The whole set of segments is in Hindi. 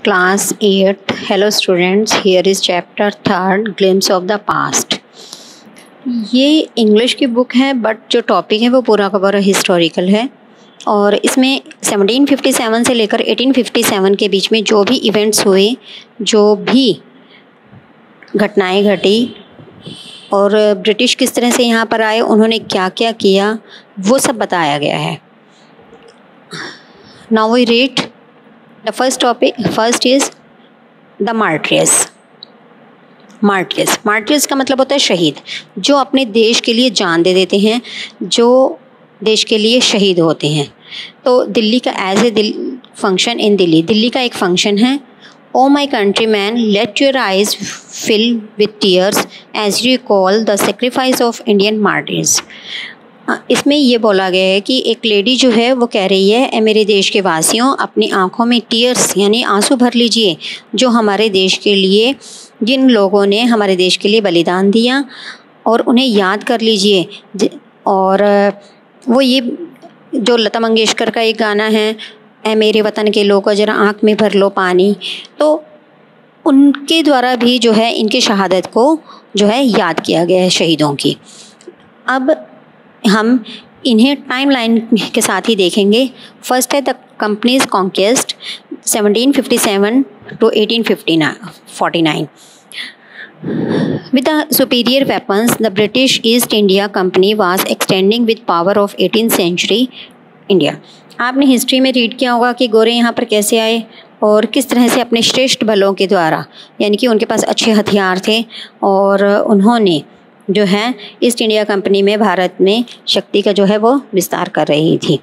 Class 8. Hello students, here is chapter 3, Glimpse of the Past. ये इंग्लिश की बुक है बट जो टॉपिक है वो पूरा का पूरा हिस्टोरिकल है और इसमें 1757 से लेकर 1857 के बीच में जो भी इवेंट्स हुए, जो भी घटनाएं घटी और ब्रिटिश किस तरह से यहाँ पर आए, उन्होंने क्या क्या किया, वो सब बताया गया है. Now we read the first topic. First is the martyrs. Martyrs का मतलब होता है शहीद, जो अपने देश के लिए जान दे देते हैं, जो देश के लिए शहीद होते हैं. तो दिल्ली का as a function in Delhi का एक फंक्शन है. O my country man, let your eyes fill with tears as you call the sacrifice of Indian martyrs. इसमें ये बोला गया है कि एक लेडी जो है वो कह रही है, ए मेरे देश के वासियों, अपनी आंखों में टीयर्स यानी आंसू भर लीजिए, जो हमारे देश के लिए, जिन लोगों ने हमारे देश के लिए बलिदान दिया, और उन्हें याद कर लीजिए. और वो ये जो लता मंगेशकर का एक गाना है, ए मेरे वतन के लोगों जरा आँख में भर लो पानी, तो उनके द्वारा भी जो है इनकी शहादत को जो है याद किया गया है, शहीदों की. अब हम इन्हें टाइमलाइन के साथ ही देखेंगे. फर्स्ट है the companies conquest 1757 to 1849. With the superior weapons, the British East India Company was extending with power of 18th century India. आपने हिस्ट्री में रीड किया होगा कि गोरे यहाँ पर कैसे आए और किस तरह से अपने श्रेष्ठ बलों के द्वारा, यानी कि उनके पास अच्छे हथियार थे और उन्होंने जो है ईस्ट इंडिया कंपनी में भारत में शक्ति का जो है वो विस्तार कर रही थी.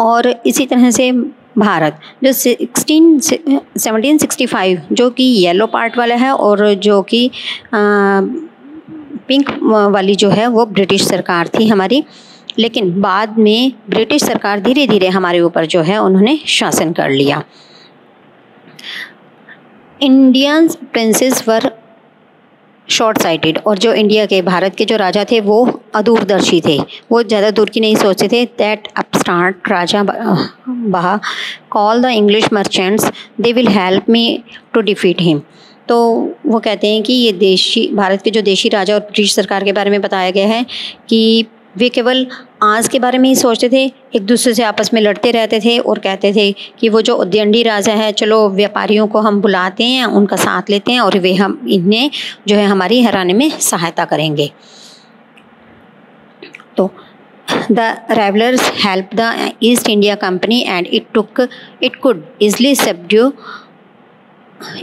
और इसी तरह से भारत जो 1765 जो कि येलो पार्ट वाला है और जो कि पिंक वाली जो है वो ब्रिटिश सरकार थी हमारी. लेकिन बाद में ब्रिटिश सरकार धीरे धीरे हमारे ऊपर जो है उन्होंने शासन कर लिया. इंडियन प्रिंसेस वर शॉर्ट साइटेड, और जो इंडिया के भारत के जो राजा थे वो अदूरदर्शी थे, वो ज़्यादा दूर की नहीं सोचते थे. दैट अपस्टार्ट राजा बहा call the English merchants, they will help me to defeat him. तो वो कहते हैं कि ये देशी भारत के जो देशी राजा और ब्रिटिश सरकार के बारे में बताया गया है कि वे केवल आज के बारे में ही सोचते थे, एक दूसरे से आपस में लड़ते रहते थे और कहते थे कि वो जो उद्यंडी राजा है, चलो व्यापारियों को हम बुलाते हैं, उनका साथ लेते हैं और वे हम इन्हें जो है हमारी हराने में सहायता करेंगे. तो the revellers help the East India Company and it could easily subdue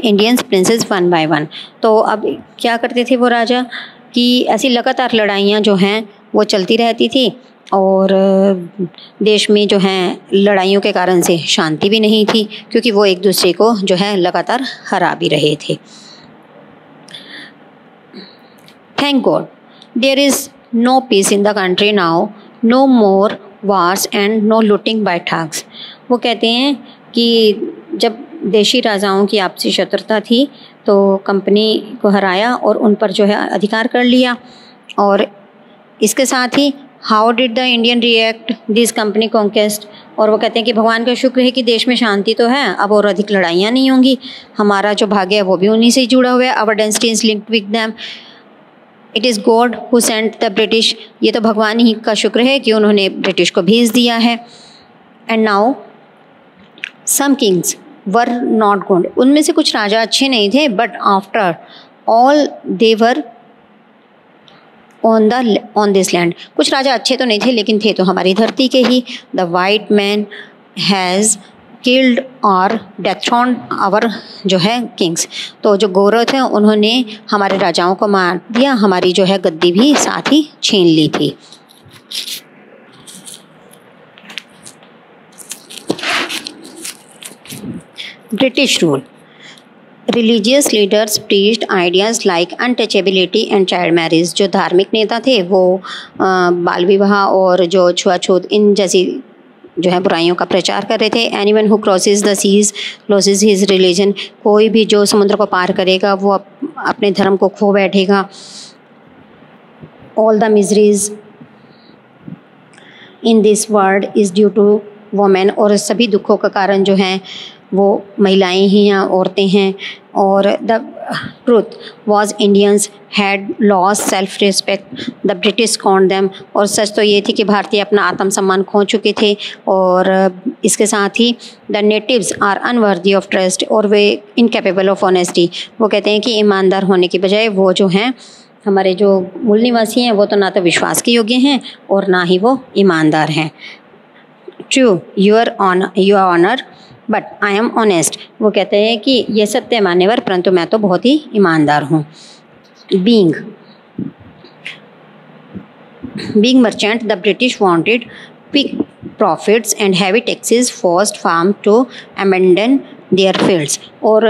Indians princes one by one. तो अब क्या करते थे वो राजा कि ऐसी लगातार लड़ाइयाँ जो हैं वो चलती रहती थी और देश में जो है लड़ाइयों के कारण से शांति भी नहीं थी, क्योंकि वो एक दूसरे को जो है लगातार हरा भी रहे थे. Thank God there is no peace in the country now, no more wars and no looting by thugs. वो कहते हैं कि जब देशी राजाओं की आपसी शत्रुता थी तो कंपनी को हराया और उन पर जो है अधिकार कर लिया. और इसके साथ ही how did the Indian react this company conquest, और वो कहते हैं कि भगवान का शुक्र है कि देश में शांति तो है, अब और अधिक लड़ाइयाँ नहीं होंगी, हमारा जो भाग्य है वो भी उन्हीं से जुड़ा हुआ है. Our destiny is linked with them, it is God who sent the British. ये तो भगवान ही का शुक्र है कि उन्होंने ब्रिटिश को भेज दिया है. And now some kings were not good, उनमें से कुछ राजा अच्छे नहीं थे, but after all they were on this land. कुछ राजा अच्छे तो नहीं थे लेकिन थे तो हमारी धरती के ही. The white man has killed और डेथ्रॉन आवर जो है किंग्स. तो जो गोरे थे उन्होंने हमारे राजाओं को मार दिया, हमारी जो है गद्दी भी साथ ही छीन ली थी. British rule. Religious leaders preached ideas like untouchability and child marriage. जो धार्मिक नेता थे वो बाल विवाह और जो छुआछूत इन जैसी जो है बुराइयों का प्रचार कर रहे थे. Anyone who crosses the seas loses his religion. कोई भी जो समुद्र को पार करेगा वो अपने धर्म को खो बैठेगा. All the miseries in this world is due to women. और सभी दुखों का कारण जो है वो महिलाएं ही या औरतें हैं। और the truth was Indians had loss self respect, the British conned them. और सच तो ये थी कि भारतीय अपना आत्मसम्मान खो चुके थे। और इसके साथ ही the natives are unworthy of trust, और वे इनकेपेबल ऑफ ऑनेस्टी। वो कहते हैं कि ईमानदार होने की बजाय वो जो हैं हमारे जो मूल निवासी हैं वो तो ना तो विश्वास के योग्य हैं और ना ही वो ईमानदार हैं। True your honour but I am honest. वो कहते हैं कि ये सत्य मान्यवर परंतु मैं तो बहुत ही ईमानदार हूँ। Being merchant the British wanted quick profits and heavy taxes forced farm to abandon their fields. और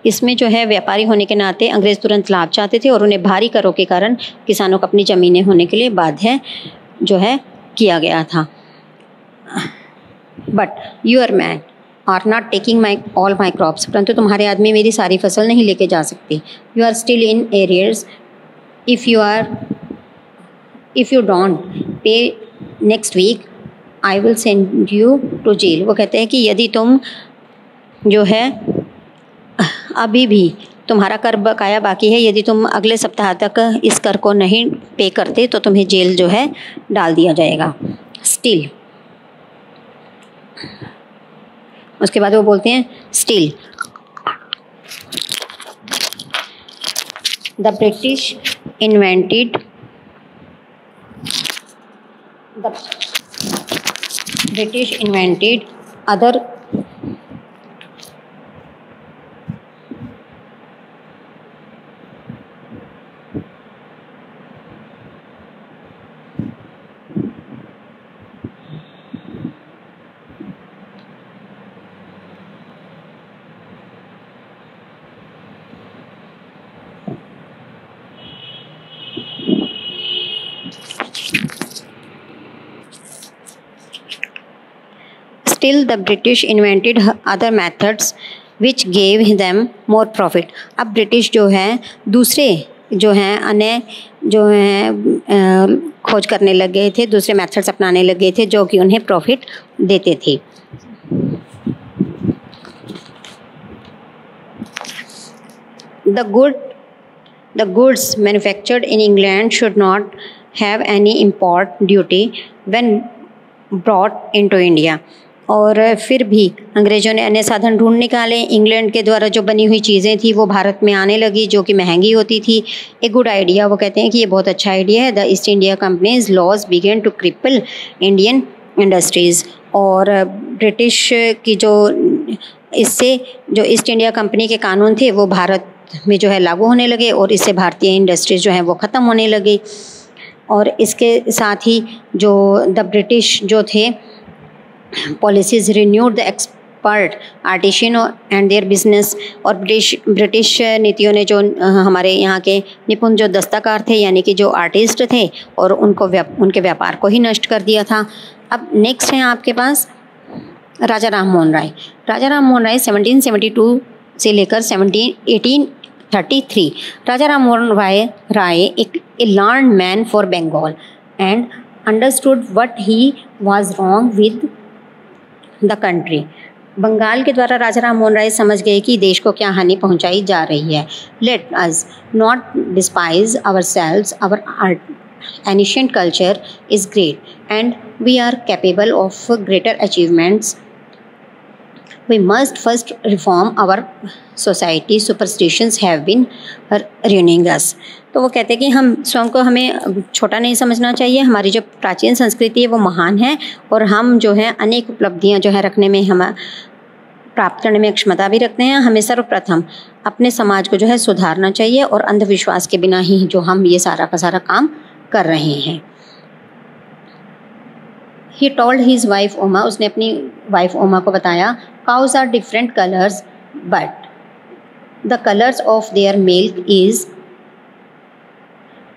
इसमें जो है व्यापारी होने के नाते अंग्रेज़ तुरंत लाभ चाहते थे और उन्हें भारी करों के कारण किसानों को अपनी ज़मीनें होने के लिए बाध्य जो है किया गया था। But your man are not taking all my crops. परंतु तुम्हारे आदमी मेरी सारी फसल नहीं लेके जा सकते। You are still in arrears, if you don't pay next week I will send you to jail. वो कहते हैं कि यदि तुम जो है अभी भी तुम्हारा कर बकाया बाकी है, यदि तुम अगले सप्ताह तक इस कर को नहीं पे करते तो तुम्हें जेल जो है डाल दिया जाएगा। स्टिल, उसके बाद वो बोलते हैं still the British invented other Still the British invented other methods which gave them more profit। अब ब्रिटिश जो है दूसरे जो हैं अन्य जो हैं खोज करने लग गए थे, दूसरे मेथड्स अपनाने लग गए थे जो कि उन्हें प्रॉफिट देते थे। The goods manufactured in England should not have any import duty when brought into India। और फिर भी अंग्रेज़ों ने अन्य साधन ढूंढ निकाले। इंग्लैंड के द्वारा जो बनी हुई चीज़ें थी वो भारत में आने लगी जो कि महंगी होती थी। ए गुड आइडिया, वो कहते हैं कि ये बहुत अच्छा आइडिया है। The East India companies laws begin to cripple Indian industries. और ब्रिटिश की जो इससे जो ईस्ट इंडिया कंपनी के कानून थे वो भारत में जो है लागू होने लगे और इससे भारतीय इंडस्ट्रीज जो है वो ख़त्म होने लगी। और इसके साथ ही जो द ब्रिटिश जो थे policies renewed the expert artisan and their business. और ब्रिटिश नीतियों ने जो हमारे यहाँ के निपुण जो दस्तकार थे यानी कि जो आर्टिस्ट थे और उनके व्यापार को ही नष्ट कर दिया था। अब नेक्स्ट है आपके पास राजा राम मोहन राय। राजा राम मोहन राय 1772 से लेकर 1833। राजा राम मोहन राय एक learned man for Bengal and understood what he was wrong with the country. Bengal के द्वारा राजा राम मोहन राय समझ गए कि देश को क्या हानि पहुंचाई जा रही है। Let us not despise ourselves, our ancient culture is great and we are capable of greater achievements. We must first reform our society. Superstitions have been ruining us। तो वो कहते हैं कि हम स्वयं को हमें छोटा नहीं समझना चाहिए। हमारी जो प्राचीन संस्कृति है वो महान है और हम जो है अनेक उपलब्धियां जो है रखने में हम प्राप्त करने में क्षमता भी रखते हैं। हमें सर्वप्रथम अपने समाज को जो है सुधारना चाहिए और अंधविश्वास के बिना ही जो हम ये सारा का सारा काम कर रहे हैं। He told his wife Oma, उसने अपनी वाइफ ओमा को बताया, cows are different colors but the colors of their milk is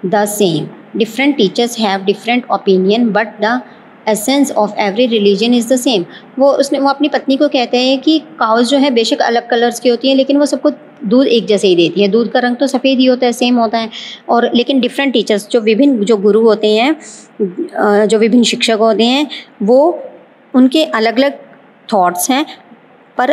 the same. Different teachers have different opinion but the essence of every religion is the same। वो अपनी पत्नी को कहते हैं कि काउस जो है बेशक अलग कलर्स की होती हैं लेकिन वो सबको दूध एक जैसे ही देती है। दूध का रंग तो सफ़ेद ही होता है, सेम होता है। और लेकिन डिफरेंट टीचर्स जो विभिन्न जो गुरु होते हैं, जो विभिन्न शिक्षक होते हैं, वो उनके अलग अलग थॉट्स हैं पर